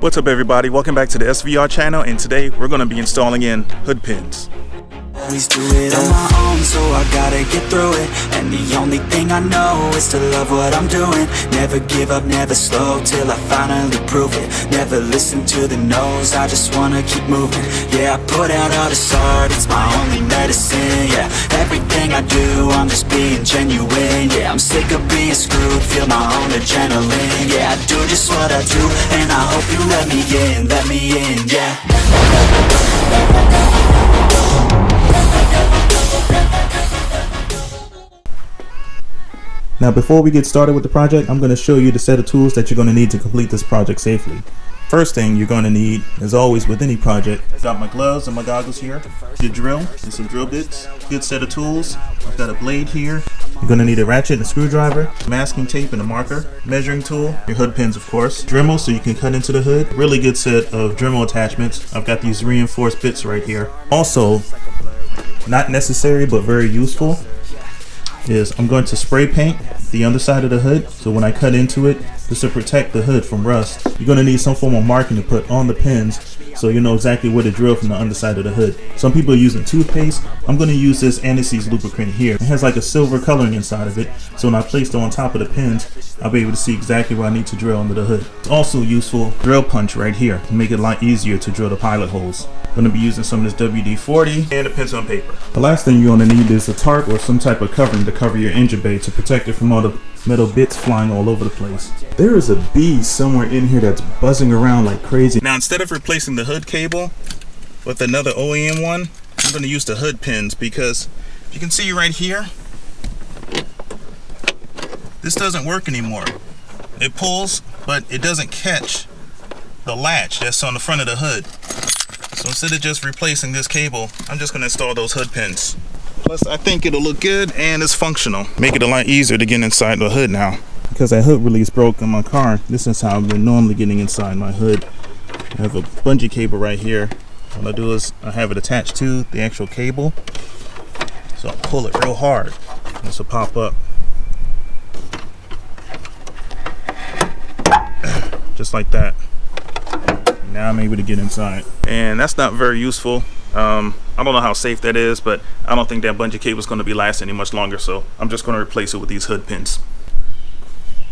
What's up everybody, welcome back to the SVR channel, and today we're going to be installing in hood pins. Always do it on my own, so I gotta get through it. And the only thing I know is to love what I'm doing. Never give up, never slow, till I finally prove it. Never listen to the no's, I just wanna keep moving. Yeah, I put out all this art, it's my only medicine. Yeah, everything I do, I'm just being genuine. Yeah, I'm sick of being screwed, feel my own adrenaline. Yeah, I do just what I do, and I hope you let me in, yeah. Now before we get started with the project, I'm going to show you the set of tools that you're going to need to complete this project safely. First thing you're going to need, as always with any project, I've got my gloves and my goggles here, the drill and some drill bits, good set of tools. I've got a blade here. You're going to need a ratchet and a screwdriver, masking tape and a marker, measuring tool, your hood pins of course, Dremel so you can cut into the hood, really good set of Dremel attachments. I've got these reinforced bits right here. Also, not necessary but very useful, is I'm going to spray paint the underside of the hood, so when I cut into it, just to protect the hood from rust. You're going to need some form of marking to put on the pins so you know exactly where to drill from the underside of the hood. Some people are using toothpaste. I'm going to use this anti-seize lubricant here. It has like a silver coloring inside of it, so when I place it on top of the pins, I'll be able to see exactly where I need to drill under the hood. It's also useful drill punch right here to make it a lot easier to drill the pilot holes. I'm going to be using some of this WD-40 and a pencil and paper. The last thing you're going to need is a tarp or some type of covering to cover your engine bay to protect it from all the metal bits flying all over the place. There is a bee somewhere in here that's buzzing around like crazy. Now instead of replacing the hood cable with another OEM one, I'm going to use the hood pins because you can see right here, this doesn't work anymore. It pulls, but it doesn't catch the latch that's on the front of the hood. So instead of just replacing this cable, I'm just going to install those hood pins. Plus, I think it'll look good and it's functional. Make it a lot easier to get inside the hood now. Because that hood release broke in my car, this is how I've been normally getting inside my hood. I have a bungee cable right here. What I do is I have it attached to the actual cable. So I'll pull it real hard. This will pop up. Just like that. Now I'm able to get inside. And that's not very useful. I don't know how safe that is, but I don't think that bungee cable is going to be lasting any much longer, so I'm just going to replace it with these hood pins.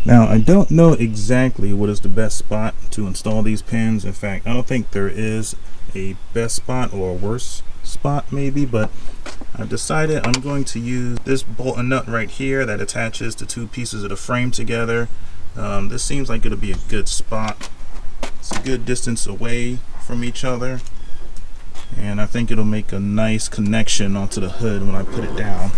Now I don't know exactly what is the best spot to install these pins. In fact, I don't think there is a best spot or a worse spot maybe, but I've decided I'm going to use this bolt and nut right here that attaches the two pieces of the frame together. This seems like it'll be a good spot. It's a good distance away from each other, and I think it'll make a nice connection onto the hood when I put it down.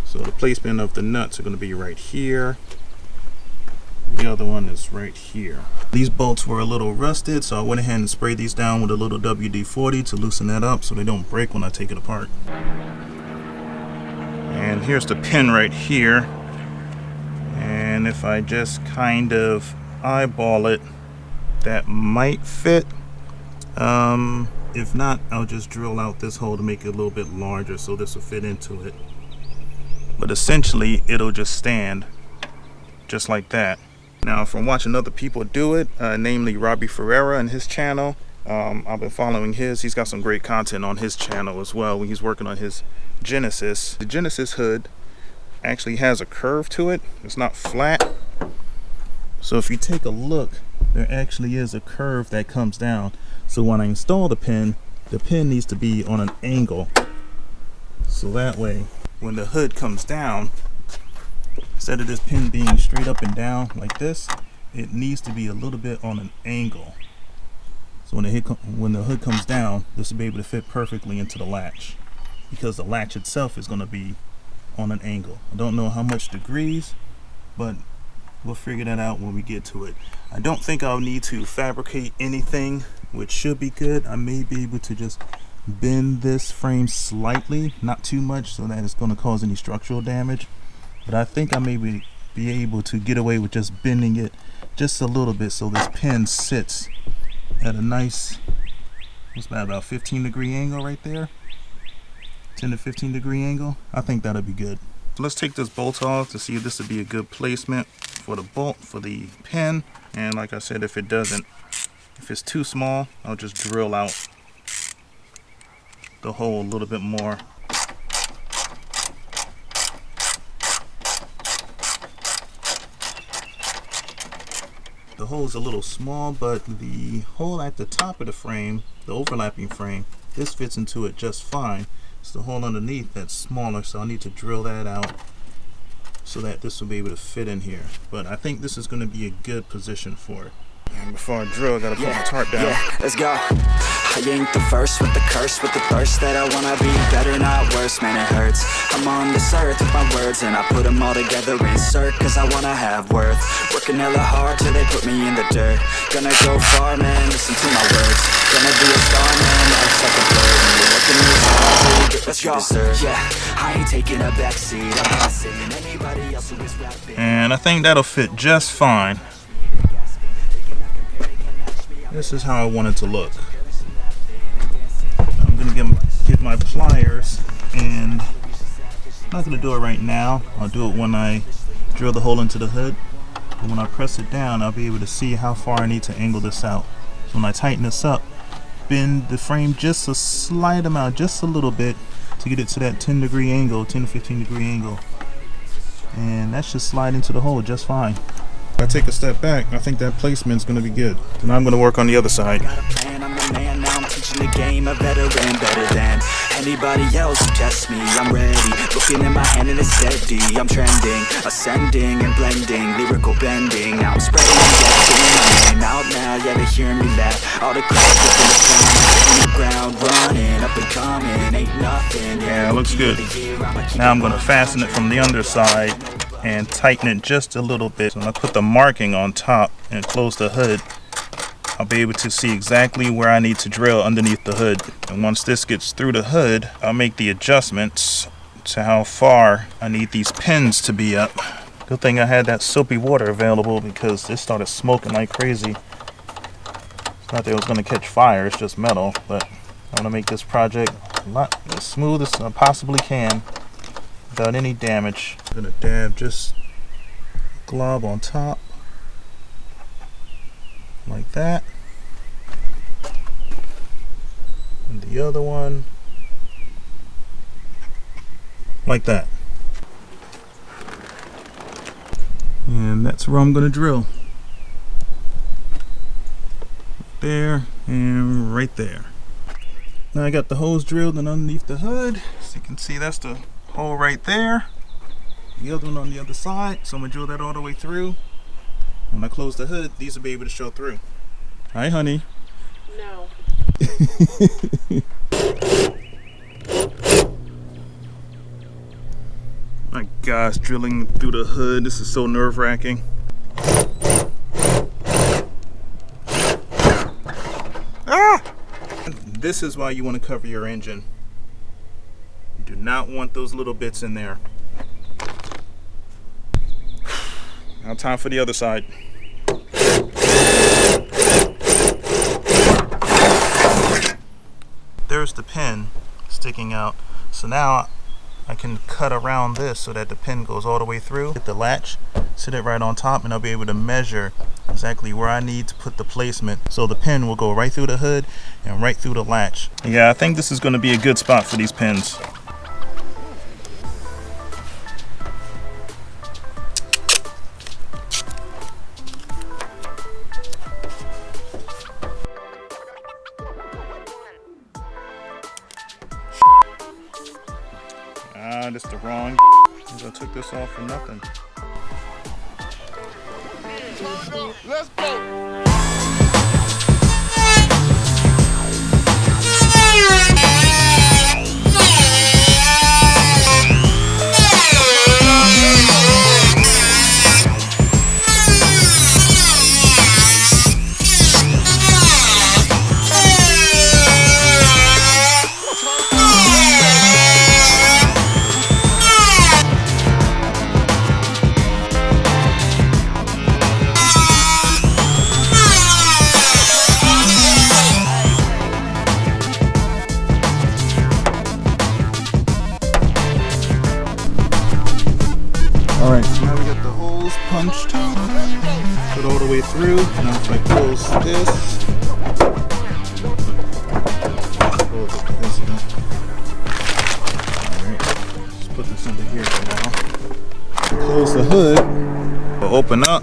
So the placement of the nuts are going to be right here. The other one is right here. These bolts were a little rusted, so I went ahead and sprayed these down with a little WD-40 to loosen that up so they don't break when I take it apart. And here's the pin right here. And if I just kind of eyeball it, that might fit. If not, I'll just drill out this hole to make it a little bit larger so this will fit into it. But essentially it'll just stand just like that. Now from watching other people do it, namely Robbie Ferreira and his channel, I've been following his. He's got some great content on his channel as well when he's working on his Genesis. The Genesis hood actually has a curve to it. It's not flat. So if you take a look, there actually is a curve that comes down. So when I install the pin needs to be on an angle. So that way, when the hood comes down, instead of this pin being straight up and down like this, it needs to be a little bit on an angle. So when the hood comes down, this will be able to fit perfectly into the latch, because the latch itself is going to be on an angle. I don't know how much degrees, but we'll figure that out when we get to it. I don't think I'll need to fabricate anything, which should be good. I may be able to just bend this frame slightly, not too much so that it's going to cause any structural damage, but I think I may be able to get away with just bending it just a little bit so this pin sits at a nice, what's that, about 15-degree angle right there. 10 to 15 degree angle. I think that'll be good. So let's take this bolt off to see if this would be a good placement for the bolt, for the pin. And like I said, if it's too small, I'll just drill out the hole a little bit more. The hole is a little small, but the hole at the top of the frame, the overlapping frame, this fits into it just fine. It's the hole underneath that's smaller, so I need to drill that out so that this will be able to fit in here. But I think this is going to be a good position for it. And before I drill, I gotta put my tarp down. Yeah, let's go. I ain't the first with the curse, with the thirst that I wanna be better, not worse, man, it hurts. I'm on this earth with my words, and I put them all together, insert, cause I wanna have worth. Working hella hard till they put me in the dirt. Gonna go far, man, listen to my words. Gonna be a star, man, life's like a blur. When you're working this hard till you get what you deserve. Yeah, I ain't taking a backseat, I'm not saying anybody else who is rapping. And I think that'll fit just fine. This is how I want it to look. I'm gonna get my pliers, and I'm not gonna do it right now. I'll do it when I drill the hole into the hood. But when I press it down, I'll be able to see how far I need to angle this out. So when I tighten this up, bend the frame just a slight amount, just a little bit, to get it to that 10-degree angle, 10 to 15-degree angle. And that should slide into the hole just fine. If I take a step back, I think that placement's going to be good. And I'm going to work on the other side. Got a plan, I'm the man, now I'm teaching the game, a veteran, better than anybody else who tests me. I'm ready, looking in my hand and it's steady. I'm trending, ascending and blending, lyrical bending. Now I'm spreading and getting out now, yeah, they hear me laugh. All the crowds in the ground, running, up and coming, ain't nothing. Yeah, it looks good. Now I'm going to fasten it from the underside and tighten it just a little bit. So when I put the marking on top and close the hood, I'll be able to see exactly where I need to drill underneath the hood. And once this gets through the hood, I'll make the adjustments to how far I need these pins to be up. Good thing I had that soapy water available, because this started smoking like crazy. It's not that it was going to catch fire, it's just metal. But I want to make this project a lot as smooth as I possibly can without any damage. I'm going to dab just a glob on top, like that. And the other one, like that. And that's where I'm going to drill. There and right there. Now I got the holes drilled and underneath the hood. So you can see that's the hole right there. The other one on the other side. So I'm going to drill that all the way through. When I close the hood, these will be able to show through. Hi, honey. No. My gosh, drilling through the hood. This is so nerve-wracking. Ah! This is why you want to cover your engine. You do not want those little bits in there. Now time for the other side. There's the pin sticking out. So now I can cut around this so that the pin goes all the way through. Hit the latch, sit it right on top, and I'll be able to measure exactly where I need to put the placement. So the pin will go right through the hood and right through the latch. Yeah, I think this is going to be a good spot for these pins. Ah, this is the wrong. I took this off for nothing. Let's go. Put it all the way through. Now if I close this, close it. Alright, just put this under here for now. Close the hood. We'll open up.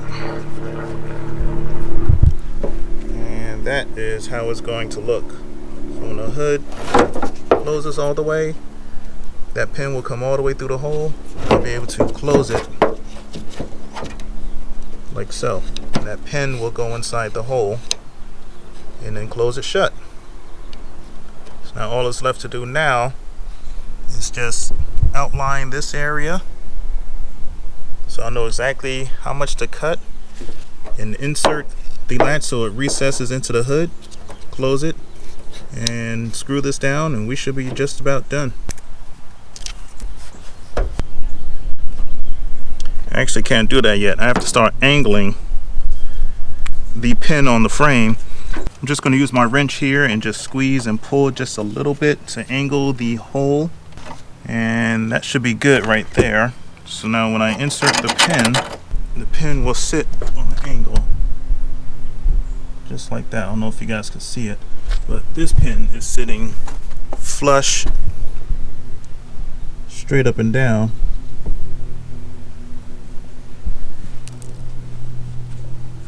And that is how it's going to look. So when the hood closes all the way, that pin will come all the way through the hole. I'll be able to close it like so. And that pin will go inside the hole and then close it shut. So now all that's left to do now is just outline this area so I know exactly how much to cut, and insert the latch so it recesses into the hood, close it, and screw this down, and we should be just about done. I actually can't do that yet. I have to start angling the pin on the frame. I'm just going to use my wrench here and just squeeze and pull just a little bit to angle the hole, and that should be good right there. So now when I insert the pin will sit on an angle just like that. I don't know if you guys can see it, but this pin is sitting flush straight up and down.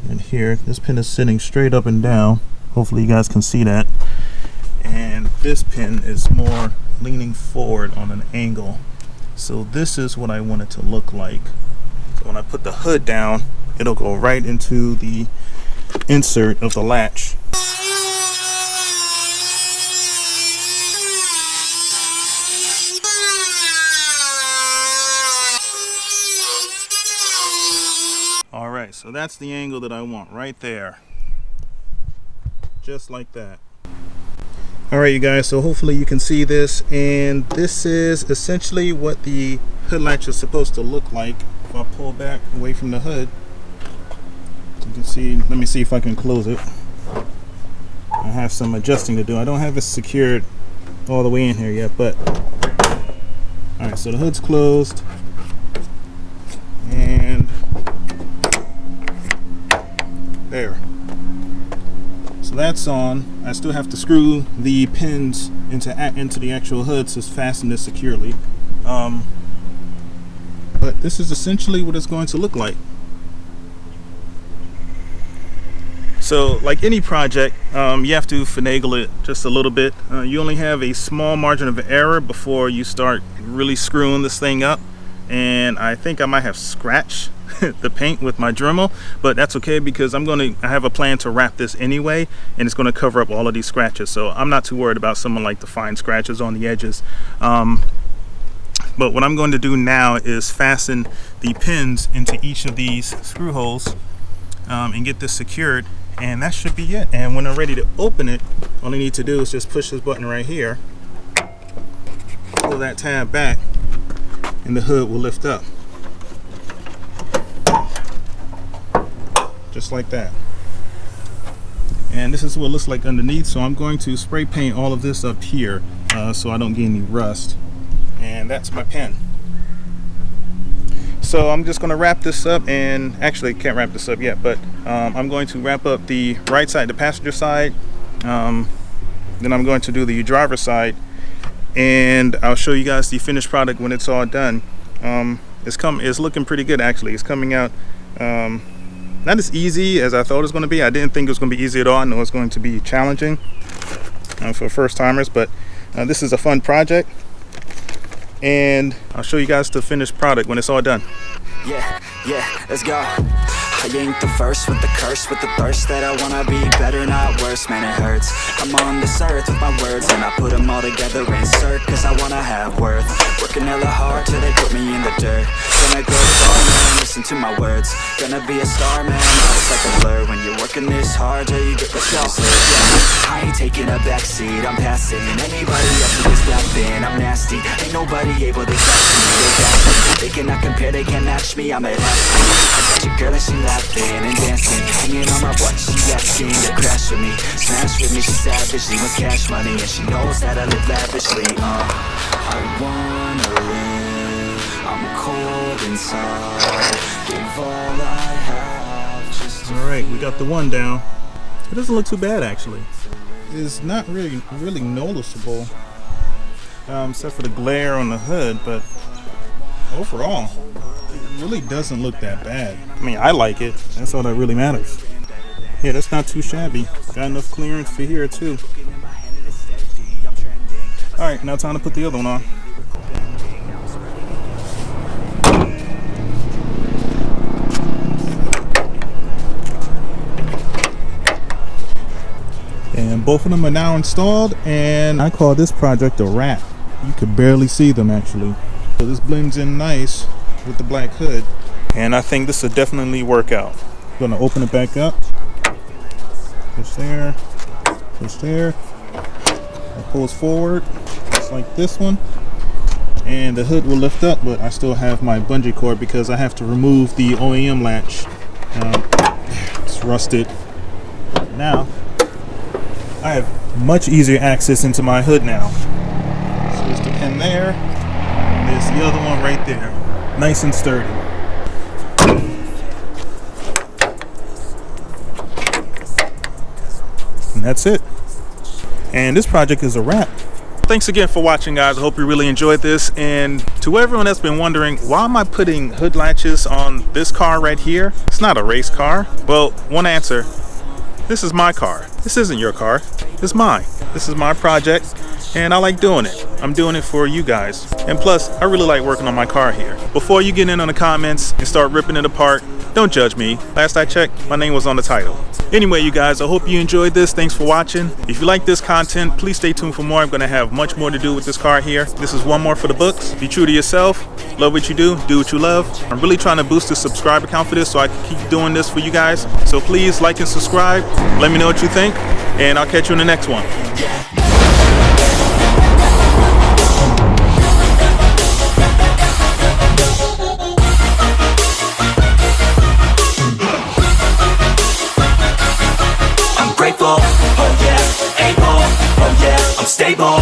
And here, this pin is sitting straight up and down. Hopefully you guys can see that. And this pin is more leaning forward on an angle. So this is what I want it to look like. So when I put the hood down, it'll go right into the insert of the latch. Alright, so that's the angle that I want right there. Just like that. Alright you guys, so hopefully you can see this, and this is essentially what the hood latch is supposed to look like. If I pull back away from the hood, you can see, let me see if I can close it. I have some adjusting to do. I don't have it secured all the way in here yet, but alright, so the hood's closed, and there. So that's on. I still have to screw the pins into the actual hood to fasten this securely. But this is essentially what it's going to look like. So like any project, you have to finagle it just a little bit. You only have a small margin of error before you start really screwing this thing up. And I think I might have scratched the paint with my Dremel, but that's okay because I have a plan to wrap this anyway, and it's going to cover up all of these scratches, so I'm not too worried about someone like the fine scratches on the edges. But what I'm going to do now is fasten the pins into each of these screw holes and get this secured, and that should be it. And when I'm ready to open it, all I need to do is just push this button right here, pull that tab back, and the hood will lift up. Just like that. And this is what it looks like underneath, so I'm going to spray paint all of this up here so I don't get any rust. And that's my pen. So I'm just going to wrap this up, and actually can't wrap this up yet, but I'm going to wrap up the right side, the passenger side, then I'm going to do the driver's side, and I'll show you guys the finished product when it's all done. It's looking pretty good actually. It's coming out not as easy as I thought it was going to be. I didn't think it was going to be easy at all. I know it's going to be challenging for first timers, but this is a fun project, and I'll show you guys the finished product when it's all done. Yeah, let's go. I ain't the first with the curse, with the thirst that I wanna be better, not worse, man it hurts. I'm on this earth with my words, and I put them all together, insert, cause I wanna have worth. Working hella hard till they put me in the dirt. Gonna go far, man, listen to my words. Gonna be a star, man, now it's like a blur. When you're working this hard, yeah, you get the show. Yeah, I ain't taking a backseat, I'm passing anybody else who is laughing. I'm nasty, ain't nobody able to catch me. They cannot compare, they can't match me, I'm at athlete. I got your girl and she laughing and dancing, hanging on my butt, she asking to crash with me, smash with me, she savagely with cash money, and she knows that I live lavishly. I wanna live, I'm cold inside, give all I have just to All right, we got the one down. It doesn't look too bad actually. It's not really noticeable, except for the glare on the hood, but overall, it really doesn't look that bad. I mean, I like it. That's all that really matters. Yeah, that's not too shabby. Got enough clearance for here too. All right, now time to put the other one on. And both of them are now installed, and I call this project a wrap. You could barely see them actually. So this blends in nice with the black hood, and I think this will definitely work out. I'm gonna open it back up. Push there, push there. It pulls forward, just like this one. And the hood will lift up, but I still have my bungee cord because I have to remove the OEM latch. It's rusted. Now, I have much easier access into my hood now. So there's the pin there. There's the other one right there. Nice and sturdy. And that's it. And this project is a wrap. Thanks again for watching, guys. I hope you really enjoyed this. And to everyone that's been wondering, why am I putting hood latches on this car right here? It's not a race car. Well, one answer. This is my car. This isn't your car. It's mine. This is my project, and I like doing it. I'm doing it for you guys. And plus, I really like working on my car here. Before you get in on the comments and start ripping it apart, don't judge me. Last I checked, my name was on the title. Anyway, you guys, I hope you enjoyed this. Thanks for watching. If you like this content, please stay tuned for more. I'm going to have much more to do with this car here. This is one more for the books. Be true to yourself. Love what you do what you love. I'm really trying to boost the subscriber count for this so I can keep doing this for you guys. So please like and subscribe. Let me know what you think, and I'll catch you in the next one. I'm grateful, oh yeah, able, oh yeah, I'm stable.